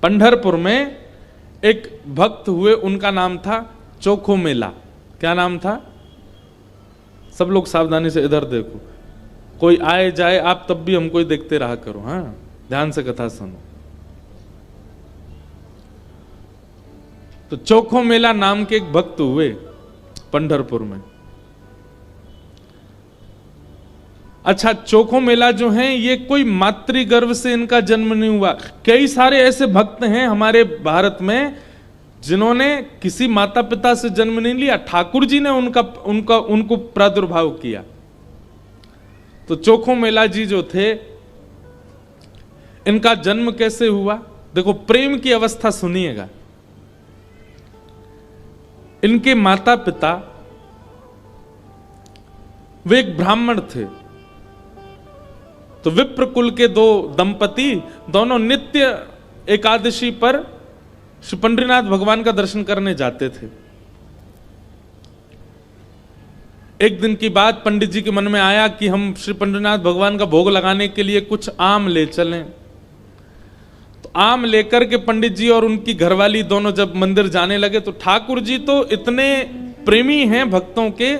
पंढरपुर में एक भक्त हुए, उनका नाम था चोखो मेला। क्या नाम था? सब लोग सावधानी से इधर देखो, कोई आए जाए आप तब भी हमको ही देखते रहा करो, हाँ, ध्यान से कथा सुनो। तो चोखो मेला नाम के एक भक्त हुए पंढरपुर में। अच्छा, चोखो मेला जो है ये कोई मातृगर्भ से इनका जन्म नहीं हुआ। कई सारे ऐसे भक्त हैं हमारे भारत में जिन्होंने किसी माता पिता से जन्म नहीं लिया, ठाकुर जी ने उनको प्रादुर्भाव किया। तो चोखो मेला जी जो थे, इनका जन्म कैसे हुआ? देखो, प्रेम की अवस्था सुनिएगा। इनके माता पिता वे एक ब्राह्मण थे। तो विप्र कुल के दो दंपति दोनों नित्य एकादशी पर श्री पंडरीनाथ भगवान का दर्शन करने जाते थे। एक दिन की बात, पंडित जी के मन में आया कि हम श्री पंडरीनाथ भगवान का भोग लगाने के लिए कुछ आम ले चलें। तो आम लेकर के पंडित जी और उनकी घरवाली दोनों जब मंदिर जाने लगे, तो ठाकुर जी तो इतने प्रेमी हैं भक्तों के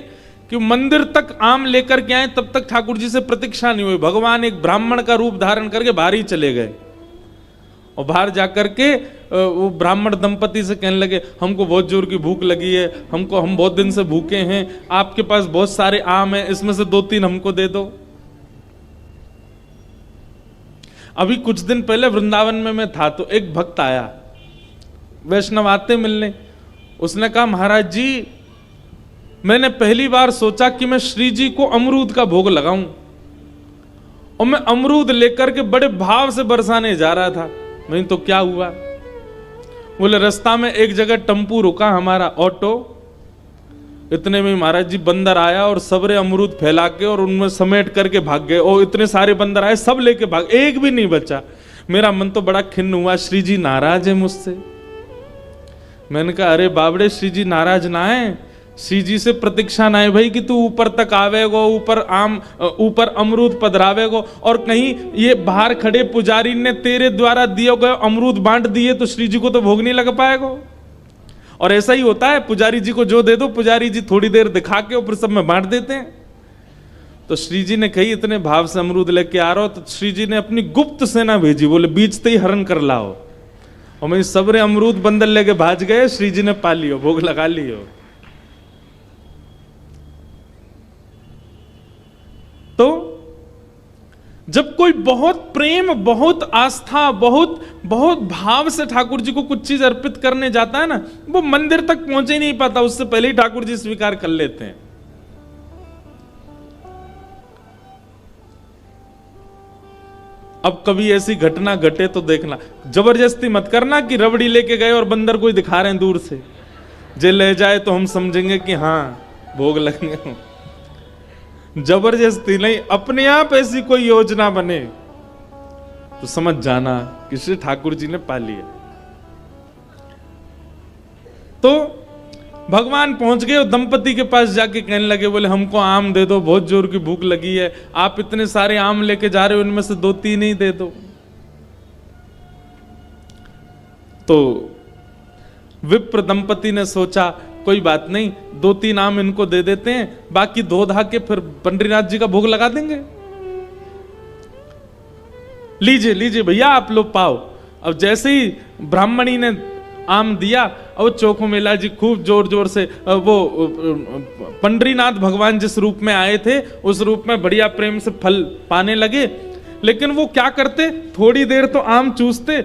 कि मंदिर तक आम लेकर के आए, तब तक ठाकुर जी से प्रतीक्षा नहीं हुई। भगवान एक ब्राह्मण का रूप धारण करके बाहर ही चले गए और बाहर जाकर के वो ब्राह्मण दंपति से कहने लगे, हमको बहुत जोर की भूख लगी है, हम बहुत दिन से भूखे हैं, आपके पास बहुत सारे आम हैं, इसमें से 2-3 हमको दे दो। अभी कुछ दिन पहले वृंदावन में मैं था, तो एक भक्त आया, वैष्णव आते मिलने। उसने कहा, महाराज जी, मैंने पहली बार सोचा कि मैं श्री जी को अमरूद का भोग लगाऊं, और मैं अमरूद लेकर के बड़े भाव से बरसाने जा रहा था। नहीं तो क्या हुआ? बोले, रास्ता में एक जगह टेम्पू रुका हमारा, ऑटो। इतने में महाराज जी बंदर आया और सबरे अमरूद फैला के और उनमें समेट करके भाग गए। और इतने सारे बंदर आए, सब लेके भाग, एक भी नहीं बचा। मेरा मन तो बड़ा खिन्न हुआ, श्री जी नाराज है मुझसे। मैंने कहा, अरे बाबड़े, श्री जी नाराज ना है, श्री जी से प्रतीक्षा ना है भाई कि तू ऊपर तक आवेगो, ऊपर अमरूद पधरावेगो, और कहीं ये बाहर खड़े पुजारी ने तेरे द्वारा दिए गए अमरूद बांट दिए तो श्री जी को तो भोग नहीं लग पाएगा। और ऐसा ही होता है, पुजारी जी को जो दे दो, पुजारी जी थोड़ी देर दिखा के ऊपर सब में बांट देते हैं। तो श्री जी ने कही, इतने भाव से अमरूद लेके आ रहा हो, तो श्री जी ने अपनी गुप्त सेना भेजी, बोले बीचते ही हरण कर लाओ। और मैं सबरे अमरूद बंदर लेके भाज गए, श्री जी ने पा लियो, भोग लगा लियो। तो जब कोई बहुत प्रेम, बहुत आस्था, बहुत बहुत भाव से ठाकुर जी को कुछ चीज अर्पित करने जाता है ना, वो मंदिर तक पहुंचे ही नहीं पाता, उससे पहले ही ठाकुर जी स्वीकार कर लेते हैं। अब कभी ऐसी घटना घटे तो देखना, जबरदस्ती मत करना कि रबड़ी लेके गए और बंदर कोई दिखा रहे हैं दूर से, जे ले जाए तो हम समझेंगे कि हाँ भोग लगेंगे। जबरदस्ती नहीं, अपने आप ऐसी कोई योजना बने तो समझ जाना कि श्री ठाकुर जी ने पा लिया। तो भगवान पहुंच गए और दंपति के पास जाके कहने लगे, बोले हमको आम दे दो, बहुत जोर की भूख लगी है, आप इतने सारे आम लेके जा रहे हो, उनमें से 2-3 ही दे दो। तो विप्र दंपति ने सोचा, कोई बात नहीं, 2-3 आम इनको दे देते हैं, बाकी 2 धा के फिर पंडरीनाथ जी का भोग लगा देंगे। लीजिए लीजिए भैया, आप लोग पाओ। अब जैसे ही ब्राह्मणी ने आम दिया, और चोखो मेला जी खूब जोर जोर से वो पंडरीनाथ भगवान जिस रूप में आए थे उस रूप में बढ़िया प्रेम से फल पाने लगे। लेकिन वो क्या करते, थोड़ी देर तो आम चूसते,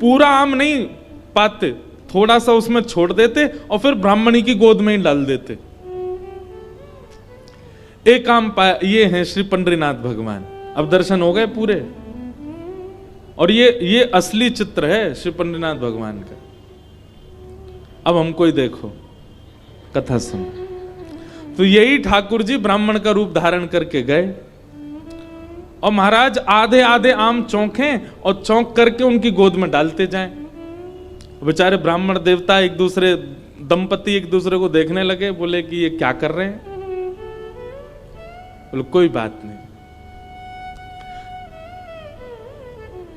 पूरा आम नहीं पाते, थोड़ा सा उसमें छोड़ देते और फिर ब्राह्मणी की गोद में ही डाल देते। एक आम पाया, ये हैं श्री पंडरीनाथ भगवान। अब दर्शन हो गए पूरे, और ये असली चित्र है श्री पंडरीनाथ भगवान का। अब हमको ही देखो, कथा सुनो। तो यही ठाकुर जी ब्राह्मण का रूप धारण करके गए, और महाराज आधे आधे आम चौंके और चौंक करके उनकी गोद में डालते जाएं। बेचारे ब्राह्मण देवता एक दूसरे, दंपति एक दूसरे को देखने लगे, बोले कि ये क्या कर रहे हैं? बोले कोई बात नहीं।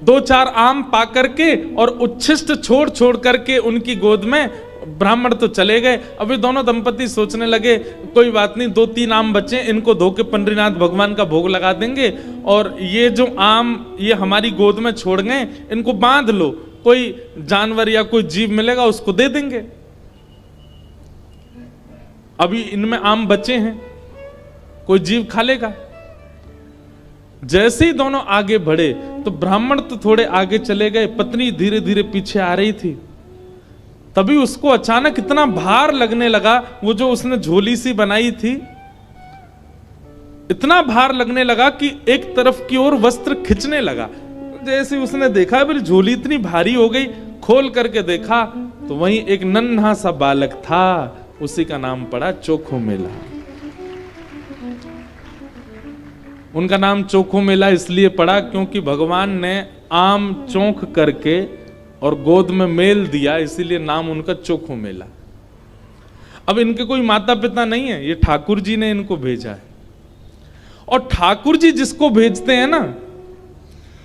दो चार आम पा करके और उच्छिष्ट छोड़ छोड़ करके उनकी गोद में ब्राह्मण तो चले गए। अभी दोनों दंपति सोचने लगे कोई बात नहीं, 2-3 आम बचे, इनको धो के पंडरीनाथ भगवान का भोग लगा देंगे, और ये जो आम ये हमारी गोद में छोड़ गए, इनको बांध लो, कोई जानवर या कोई जीव मिलेगा उसको दे देंगे, अभी इनमें आम बचे हैं, कोई जीव खा लेगा। जैसे ही दोनों आगे बढ़े तो ब्राह्मण तो थोड़े आगे चले गए, पत्नी धीरे धीरे पीछे आ रही थी। तभी उसको अचानक इतना भार लगने लगा, वो जो उसने झोली सी बनाई थी, इतना भार लगने लगा कि एक तरफ की ओर वस्त्र खिंचने लगा। जैसे उसने देखा बोले झोली इतनी भारी हो गई, खोल करके देखा तो वहीं एक नन्हा सा बालक था, उसी का नाम पड़ा चोखो मेला। उनका नाम चोखो मेला इसलिए पड़ा क्योंकि भगवान ने आम चोख करके और गोद में मेल दिया, इसीलिए नाम उनका चोखो मेला। अब इनके कोई माता पिता नहीं है, ये ठाकुर जी ने इनको भेजा है, और ठाकुर जी जिसको भेजते हैं ना,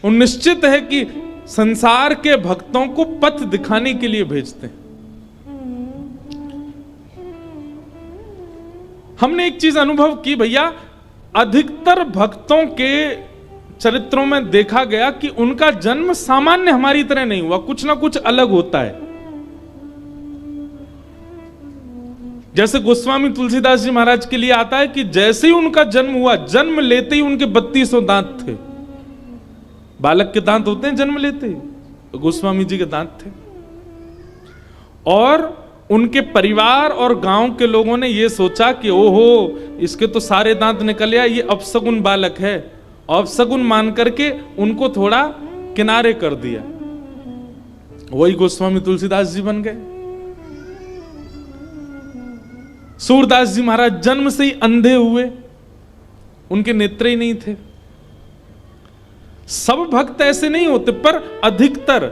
वो निश्चित है कि संसार के भक्तों को पथ दिखाने के लिए भेजते हैं। हमने एक चीज अनुभव की भैया, अधिकतर भक्तों के चरित्रों में देखा गया कि उनका जन्म सामान्य हमारी तरह नहीं हुआ, कुछ ना कुछ अलग होता है। जैसे गोस्वामी तुलसीदास जी महाराज के लिए आता है कि जैसे ही उनका जन्म हुआ, जन्म लेते ही उनके 3200 दांत थे। बालक के दांत होते हैं जन्म लेते ही, तो गोस्वामी जी के दांत थे। और उनके परिवार और गांव के लोगों ने यह सोचा कि ओहो, इसके तो सारे दांत निकल आए, ये अपसगुन बालक है, अपसगुन मान करके उनको थोड़ा किनारे कर दिया। वही गोस्वामी तुलसीदास जी बन गए। सूरदास जी महाराज जन्म से ही अंधे हुए, उनके नेत्र ही नहीं थे। सब भक्त ऐसे नहीं होते, पर अधिकतर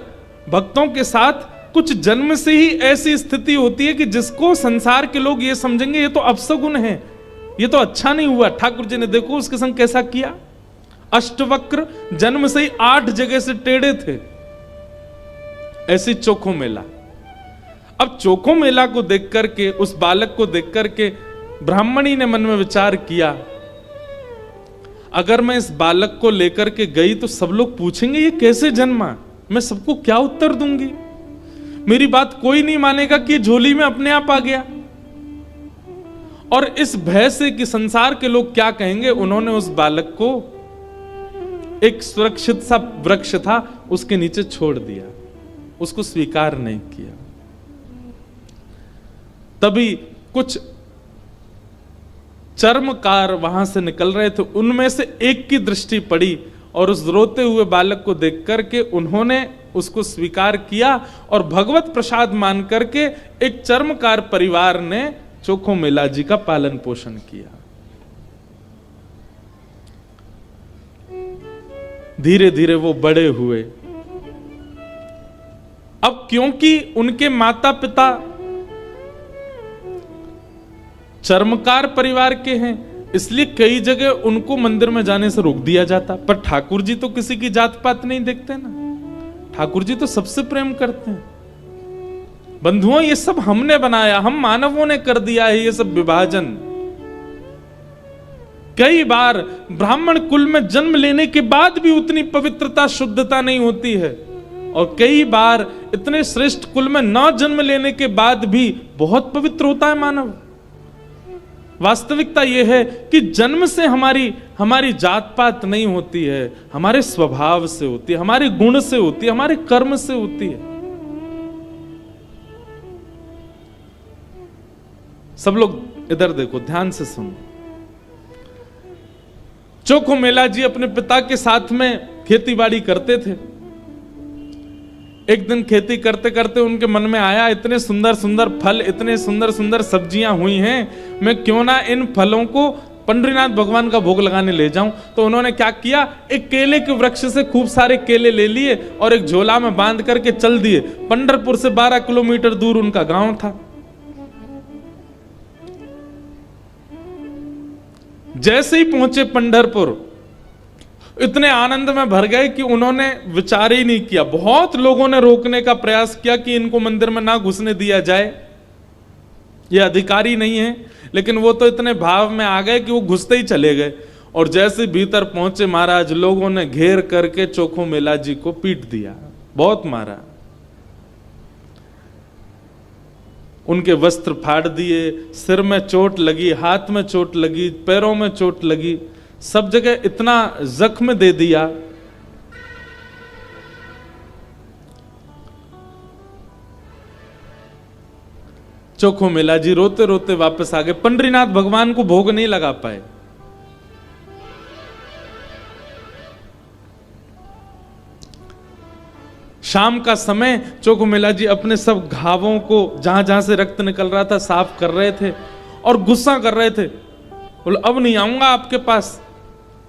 भक्तों के साथ कुछ जन्म से ही ऐसी स्थिति होती है कि जिसको संसार के लोग ये समझेंगे ये तो अपसगुन है, ये तो अच्छा नहीं हुआ। ठाकुर जी ने देखो उसके संग कैसा किया, अष्टवक्र, जन्म से ही 8 जगह से टेढ़े थे। ऐसी चोखो मेला। अब चोखो मेला को देख करके, उस बालक को देख करके ब्राह्मणी ने मन में विचार किया, अगर मैं इस बालक को लेकर के गई तो सब लोग पूछेंगे ये कैसे जन्मा, मैं सबको क्या उत्तर दूंगी, मेरी बात कोई नहीं मानेगा कि झोली में अपने आप आ गया। और इस भय से कि संसार के लोग क्या कहेंगे, उन्होंने उस बालक को एक सुरक्षित सा वृक्ष था उसके नीचे छोड़ दिया, उसको स्वीकार नहीं किया। तभी कुछ चर्मकार वहां से निकल रहे थे, उनमें से एक की दृष्टि पड़ी और उस रोते हुए बालक को देख करके उन्होंने उसको स्वीकार किया, और भगवत प्रसाद मान करके एक चर्मकार परिवार ने चोखो मेला जी का पालन पोषण किया। धीरे धीरे वो बड़े हुए। अब क्योंकि उनके माता पिता चर्मकार परिवार के हैं, इसलिए कई जगह उनको मंदिर में जाने से रोक दिया जाता। पर ठाकुर जी तो किसी की जात पात नहीं देखते ना, ठाकुर जी तो सबसे प्रेम करते हैं। बंधुओं, ये सब हमने बनाया, हम मानवों ने कर दिया है ये सब विभाजन। कई बार ब्राह्मण कुल में जन्म लेने के बाद भी उतनी पवित्रता शुद्धता नहीं होती है, और कई बार इतने श्रेष्ठ कुल में न जन्म लेने के बाद भी बहुत पवित्र होता है मानव। वास्तविकता यह है कि जन्म से हमारी जात पात नहीं होती है, हमारे स्वभाव से होती है, हमारे गुण से होती है, हमारे कर्म से होती है। सब लोग इधर देखो, ध्यान से सुनो। चोखो मेला जी अपने पिता के साथ में खेती बाड़ी करते थे। एक दिन खेती करते करते उनके मन में आया, इतने सुंदर सुंदर फल, इतने सुंदर सुंदर सब्जियां हुई हैं, मैं क्यों ना इन फलों को पंडरीनाथ भगवान का भोग लगाने ले जाऊं। तो उन्होंने क्या किया, एक केले के वृक्ष से खूब सारे केले ले लिए और एक झोला में बांध करके चल दिए। पंढरपुर से 12 किलोमीटर दूर उनका गांव था। जैसे ही पहुंचे पंढरपुर, इतने आनंद में भर गए कि उन्होंने विचार ही नहीं किया। बहुत लोगों ने रोकने का प्रयास किया कि इनको मंदिर में ना घुसने दिया जाए, ये अधिकारी नहीं है, लेकिन वो तो इतने भाव में आ गए कि वो घुसते ही चले गए। और जैसे भीतर पहुंचे महाराज, लोगों ने घेर करके चोखो मेला जी को पीट दिया, बहुत मारा, उनके वस्त्र फाड़ दिए, सिर में चोट लगी, हाथ में चोट लगी, पैरों में चोट लगी, सब जगह इतना जख्म दे दिया। चोखो मेला जी रोते रोते वापस आ गए। पंडरीनाथ भगवान को भोग नहीं लगा पाए। शाम का समय चोखो मेला जी अपने सब घावों को, जहां जहां से रक्त निकल रहा था, साफ कर रहे थे और गुस्सा कर रहे थे। बोले अब नहीं आऊंगा आपके पास।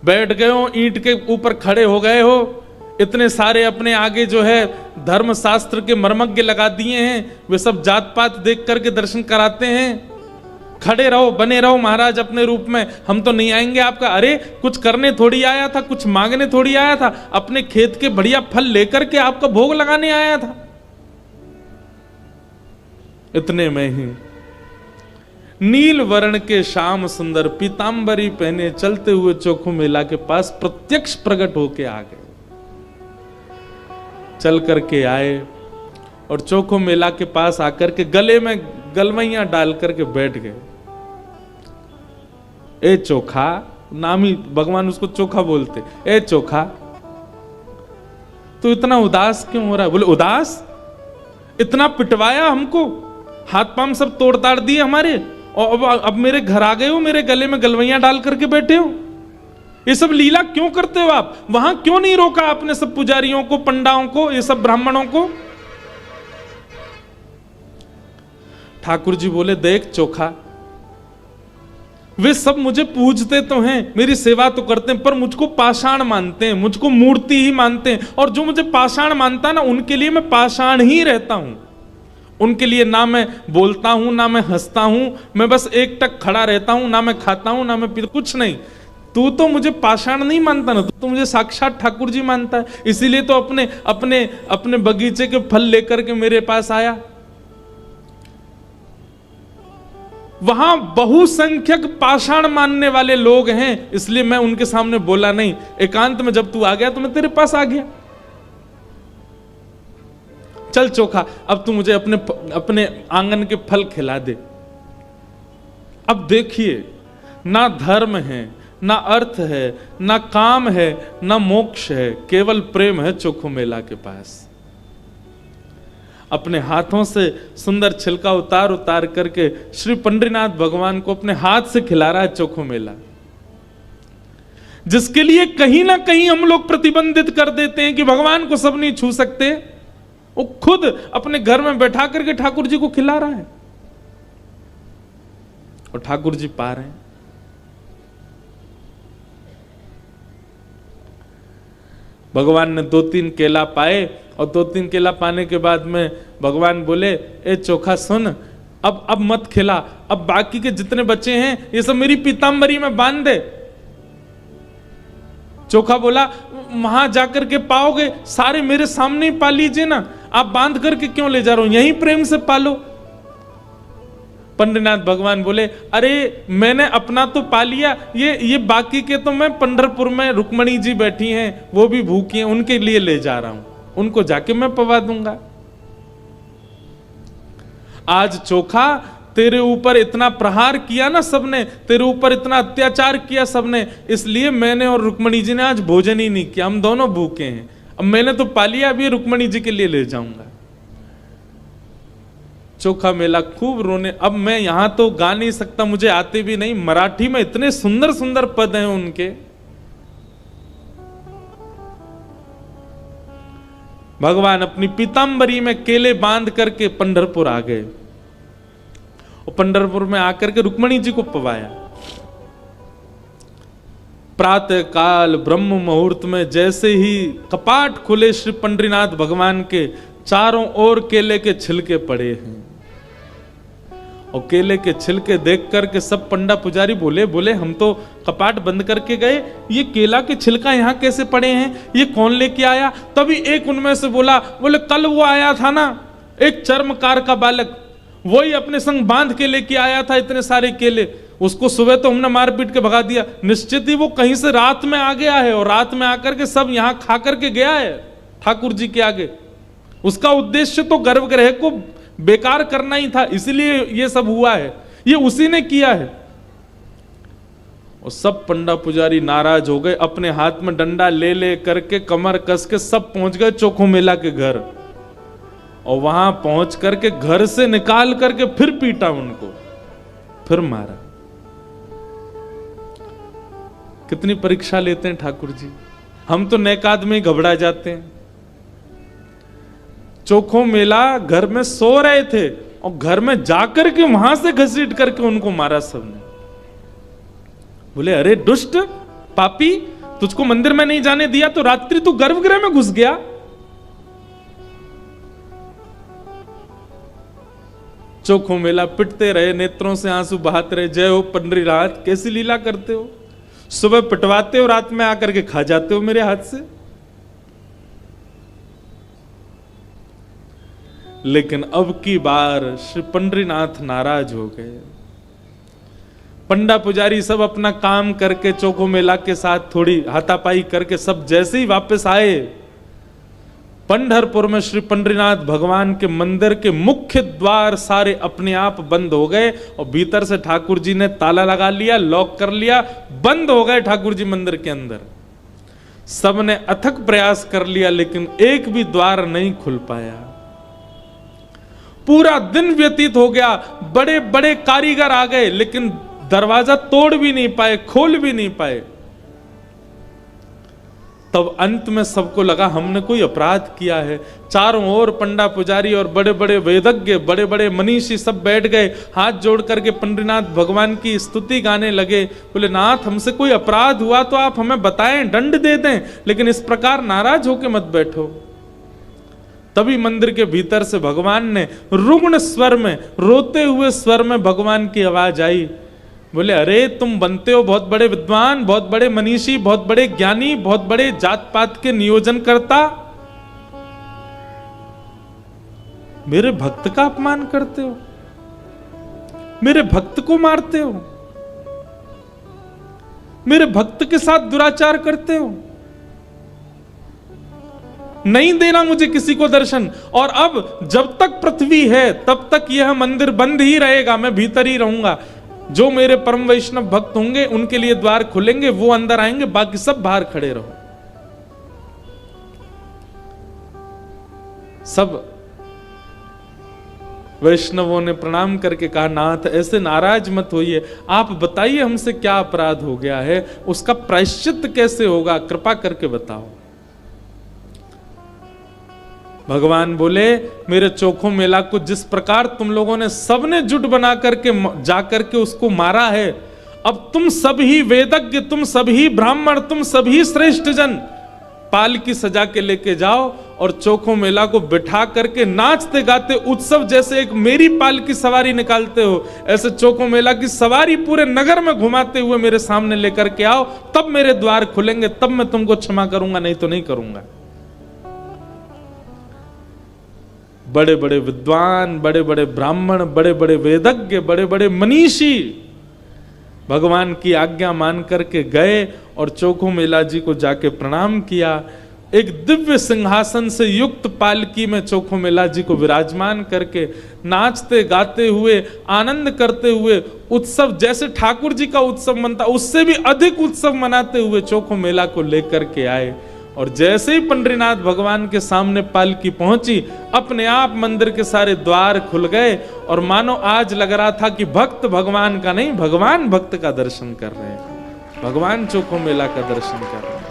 बैठ गए हो, ईंट के ऊपर खड़े हो गए हो, इतने सारे अपने आगे जो है धर्म शास्त्र के मर्मज्ञ लगा दिए हैं, वे सब जात पात देख करके दर्शन कराते हैं। खड़े रहो, बने रहो महाराज अपने रूप में, हम तो नहीं आएंगे आपका। अरे कुछ करने थोड़ी आया था, कुछ मांगने थोड़ी आया था, अपने खेत के बढ़िया फल लेकर के आपका भोग लगाने आया था। इतने में ही नील वर्ण के श्याम सुंदर पीतांबरी पहने चलते हुए चोखो मेला के पास प्रत्यक्ष प्रकट होके आ गए। चल करके आए और चोखो मेला के पास आकर के गले में गलवैया डाल करके बैठ गए। ए चोखा, नाम ही भगवान उसको चोखा बोलते। ए चोखा, तू इतना उदास क्यों हो रहा है? बोले उदास? इतना पिटवाया हमको, हाथ पांव सब तोड़ ताड़ दिए हमारे, और अब मेरे घर आ गए हो, मेरे गले में गलवैया डाल करके बैठे हो। ये सब लीला क्यों करते हो आप? वहां क्यों नहीं रोका आपने सब पुजारियों को, पंडाओं को, ये सब ब्राह्मणों को? ठाकुर जी बोले देख चोखा, वे सब मुझे पूजते तो हैं, मेरी सेवा तो करते हैं, पर मुझको पाषाण मानते हैं, मुझको मूर्ति ही मानते हैं। और जो मुझे पाषाण मानता ना, उनके लिए मैं पाषाण ही रहता हूं। उनके लिए ना मैं बोलता हूं, ना मैं हंसता हूं, मैं बस एक टक खड़ा रहता हूं, ना मैं खाता हूं, ना मैं पीता, कुछ नहीं। तू तो मुझे पाषाण नहीं मानता ना, तू तो मुझे साक्षात ठाकुर जी मानता है। इसीलिए तो अपने अपने अपने बगीचे के फल लेकर के मेरे पास आया। वहां बहुसंख्यक पाषाण मानने वाले लोग हैं, इसलिए मैं उनके सामने बोला नहीं। एकांत में जब तू आ गया तो मैं तेरे पास आ गया। चल चोखा, अब तू मुझे अपने आंगन के फल खिला दे। अब देखिए, ना धर्म है, ना अर्थ है, ना काम है, ना मोक्ष है, केवल प्रेम है चोखो मेला के पास। अपने हाथों से सुंदर छिलका उतार उतार करके श्री पंडरीनाथ भगवान को अपने हाथ से खिला रहा है चोखो मेला, जिसके लिए कहीं ना कहीं हम लोग प्रतिबंधित कर देते हैं कि भगवान को सब नहीं छू सकते। वो खुद अपने घर में बैठा करके ठाकुर जी को खिला रहा है और ठाकुर जी पा रहे हैं। भगवान ने 2-3 केला पाए और 2-3 केला पाने के बाद में भगवान बोले, ए चोखा सुन, अब मत खिला, अब बाकी के जितने बच्चे हैं ये सब मेरी पीतांबरी में बांध दे। चोखा बोला, वहां जाकर के पाओगे, सारे मेरे सामने ही पा लीजिए ना, आप बांध करके क्यों ले जा रहे हो, यहीं प्रेम से पालो। पंडरीनाथ भगवान बोले, अरे मैंने अपना तो पा लिया, ये बाकी के तो मैं पंढरपुर में रुक्मणी जी बैठी हैं, वो भी भूखी हैं, उनके लिए ले जा रहा हूं, उनको जाके मैं पवा दूंगा। आज चोखा, तेरे ऊपर इतना प्रहार किया ना सबने, तेरे ऊपर इतना अत्याचार किया सबने, इसलिए मैंने और रुक्मणी जी ने आज भोजन ही नहीं किया, हम दोनों भूखे हैं। अब मैंने तो पा लिया, अभी रुक्मणी जी के लिए ले जाऊंगा। चोखा मेला खूब रोने। अब मैं यहां तो गा नहीं सकता, मुझे आते भी नहीं, मराठी में इतने सुंदर सुंदर पद हैं उनके। भगवान अपनी पीतांबरी में केले बांध करके पंढरपुर आ गए और पंढरपुर में आकर के रुक्मणी जी को पवाया। प्रातः काल ब्रह्म मुहूर्त में जैसे ही कपाट खुले, श्री पंडरीनाथ भगवान के चारों ओर केले के छिलके पड़े हैं और केले के छिलके देख करके सब पंडा पुजारी बोले हम तो कपाट बंद करके गए, ये केला के छिलका यहाँ कैसे पड़े हैं, ये कौन लेके आया। तभी एक उनमें से बोले कल वो आया था ना एक चर्मकार का बालक, वही अपने संग बांध के लेके आया था इतने सारे केले, उसको सुबह तो हमने मार पीट के भगा दिया, निश्चित ही वो कहीं से रात में आ गया है और रात में आकर के सब यहां खा करके गया है ठाकुर जी के आगे। उसका उद्देश्य तो गर्भगृह को बेकार करना ही था, इसलिए ये सब हुआ है, ये उसी ने किया है। और सब पंडा पुजारी नाराज हो गए, अपने हाथ में डंडा ले करके कमर कस के सब पहुंच गए चोखो मेला के घर, और वहां पहुंच करके घर से निकाल करके फिर पीटा उनको, फिर मारा। कितनी परीक्षा लेते हैं ठाकुर जी, हम तो नेकाद में घबरा जाते हैं। चोखो मेला घर में सो रहे थे और घर में जाकर के वहां से घसीट करके उनको मारा सबने। बोले अरे दुष्ट पापी, तुझको मंदिर में नहीं जाने दिया तो रात्रि तू गर्भगृह में घुस गया। चोखो मेला पिटते रहे, नेत्रों से आंसू बहाते रहे, जय हो पंडरीनाथ, कैसी लीला करते हो, सुबह पिटवाते हो रात में आकर के खा जाते हो मेरे हाथ से। लेकिन अब की बार श्री पंडरीनाथ नाराज हो गए। पंडा पुजारी सब अपना काम करके चोखो मेला के साथ थोड़ी हाथापाई करके सब जैसे ही वापस आए, पंढरपुर में श्री पंडरीनाथ भगवान के मंदिर के मुख्य द्वार सारे अपने आप बंद हो गए और भीतर से ठाकुर जी ने ताला लगा लिया, लॉक कर लिया, बंद हो गए ठाकुर जी मंदिर के अंदर। सबने अथक प्रयास कर लिया लेकिन एक भी द्वार नहीं खुल पाया। पूरा दिन व्यतीत हो गया, बड़े बड़े कारीगर आ गए लेकिन दरवाजा तोड़ भी नहीं पाए, खोल भी नहीं पाए। तब अंत में सबको लगा हमने कोई अपराध किया है। चारों ओर पंडा पुजारी और बड़े बड़े वेदज्ञ, बड़े बड़े मनीषी सब बैठ गए, हाथ जोड़ करके पंडरीनाथ भगवान की स्तुति गाने लगे। बोले नाथ, हमसे कोई अपराध हुआ तो आप हमें बताएं, दंड दे दें, लेकिन इस प्रकार नाराज होकर मत बैठो। तभी मंदिर के भीतर से भगवान ने रुग्ण स्वर में, रोते हुए स्वर में भगवान की आवाज आई। बोले अरे तुम बनते हो बहुत बड़े विद्वान, बहुत बड़े मनीषी, बहुत बड़े ज्ञानी, बहुत बड़े जात पात के नियोजन करता, मेरे भक्त का अपमान करते हो, मेरे भक्त को मारते हो, मेरे भक्त के साथ दुराचार करते हो, नहीं देना मुझे किसी को दर्शन। और अब जब तक पृथ्वी है तब तक यह मंदिर बंद ही रहेगा, मैं भीतर ही रहूंगा। जो मेरे परम वैष्णव भक्त होंगे उनके लिए द्वार खुलेंगे, वो अंदर आएंगे, बाकी सब बाहर खड़े रहो। सब वैष्णवों ने प्रणाम करके कहा नाथ ऐसे नाराज मत होइए, आप बताइए हमसे क्या अपराध हो गया है, उसका प्रायश्चित कैसे होगा, कृपा करके बताओ। भगवान बोले मेरे चोखो मेला को जिस प्रकार तुम लोगों ने सबने जुट बना करके जाकर के उसको मारा है, अब तुम सभी वेदज्ञ, तुम सभी ब्राह्मण, तुम सभी श्रेष्ठ जन पालकी सजा के लेके जाओ और चोखो मेला को बिठा करके नाचते गाते उत्सव जैसे एक मेरी पालकी सवारी निकालते हो, ऐसे चोखो मेला की सवारी पूरे नगर में घुमाते हुए मेरे सामने लेकर के आओ, तब मेरे द्वार खुलेंगे, तब मैं तुमको क्षमा करूंगा, नहीं तो नहीं करूंगा। बड़े बड़े विद्वान, बड़े बड़े ब्राह्मण, बड़े बड़े वेदज्ञ, बड़े बड़े मनीषी भगवान की आज्ञा मान करके गए और चोखो मेला जी को जाके प्रणाम किया। एक दिव्य सिंहासन से युक्त पालकी में चोखो मेला जी को विराजमान करके नाचते गाते हुए, आनंद करते हुए, उत्सव जैसे ठाकुर जी का उत्सव मनता उससे भी अधिक उत्सव मनाते हुए चोखो मेला को लेकर के आए। और जैसे ही पंडरीनाथ भगवान के सामने पालकी पहुंची, अपने आप मंदिर के सारे द्वार खुल गए और मानो आज लग रहा था कि भक्त भगवान का नहीं, भगवान भक्त का दर्शन कर रहे हैं, भगवान चोखो मेला का दर्शन कर रहे हैं।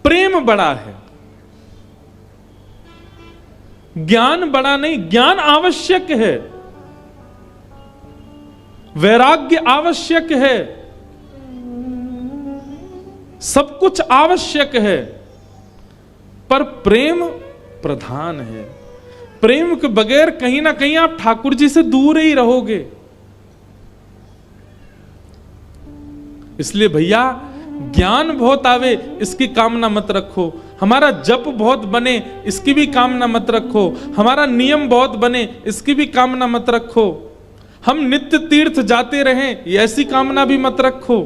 प्रेम बड़ा है, ज्ञान बड़ा नहीं, ज्ञान आवश्यक है, वैराग्य आवश्यक है, सब कुछ आवश्यक है, पर प्रेम प्रधान है। प्रेम के बगैर कहीं ना कहीं आप ठाकुर जी से दूर ही रहोगे। इसलिए भैया, ज्ञान बहुत आवे इसकी कामना मत रखो, हमारा जप बहुत बने इसकी भी कामना मत रखो, हमारा नियम बहुत बने इसकी भी कामना मत रखो, हम नित्य तीर्थ जाते रहें ऐसी कामना भी मत रखो।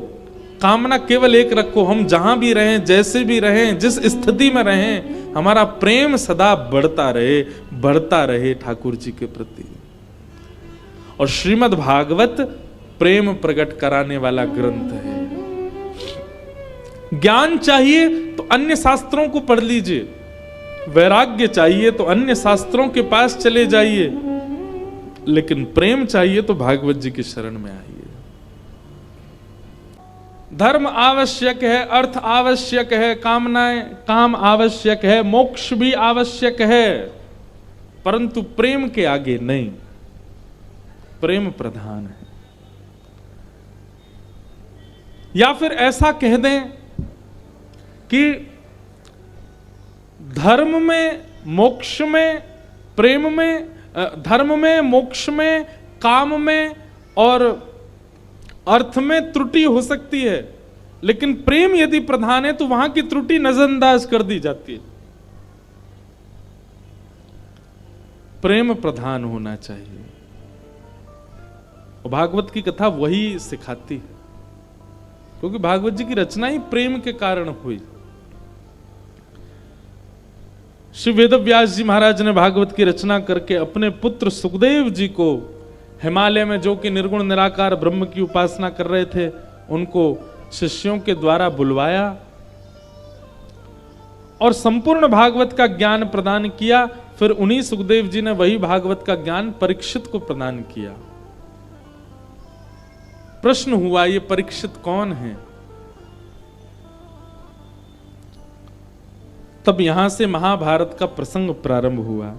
कामना केवल एक रखो, हम जहां भी रहें, जैसे भी रहें, जिस स्थिति में रहें, हमारा प्रेम सदा बढ़ता रहे ठाकुर जी के प्रति। और श्रीमद् भागवत प्रेम प्रकट कराने वाला ग्रंथ है। ज्ञान चाहिए तो अन्य शास्त्रों को पढ़ लीजिए, वैराग्य चाहिए तो अन्य शास्त्रों के पास चले जाइए, लेकिन प्रेम चाहिए तो भागवत जी की शरण में आइए। धर्म आवश्यक है, अर्थ आवश्यक है, काम आवश्यक है, मोक्ष भी आवश्यक है, परंतु प्रेम के आगे नहीं। प्रेम प्रधान है। या फिर ऐसा कह दें कि धर्म में, मोक्ष में, प्रेम में, धर्म में, मोक्ष में, काम में और अर्थ में त्रुटि हो सकती है, लेकिन प्रेम यदि प्रधान है तो वहां की त्रुटि नजरअंदाज कर दी जाती है। प्रेम प्रधान होना चाहिए। और भागवत की कथा वही सिखाती है, क्योंकि भागवत जी की रचना ही प्रेम के कारण हुई। श्री वेदव्यास जी महाराज ने भागवत की रचना करके अपने पुत्र सुखदेव जी को हिमालय में, जो कि निर्गुण निराकार ब्रह्म की उपासना कर रहे थे, उनको शिष्यों के द्वारा बुलवाया और संपूर्ण भागवत का ज्ञान प्रदान किया। फिर उन्हीं सुखदेव जी ने वही भागवत का ज्ञान परीक्षित को प्रदान किया। प्रश्न हुआ, ये परीक्षित कौन है? तब यहां से महाभारत का प्रसंग प्रारंभ हुआ।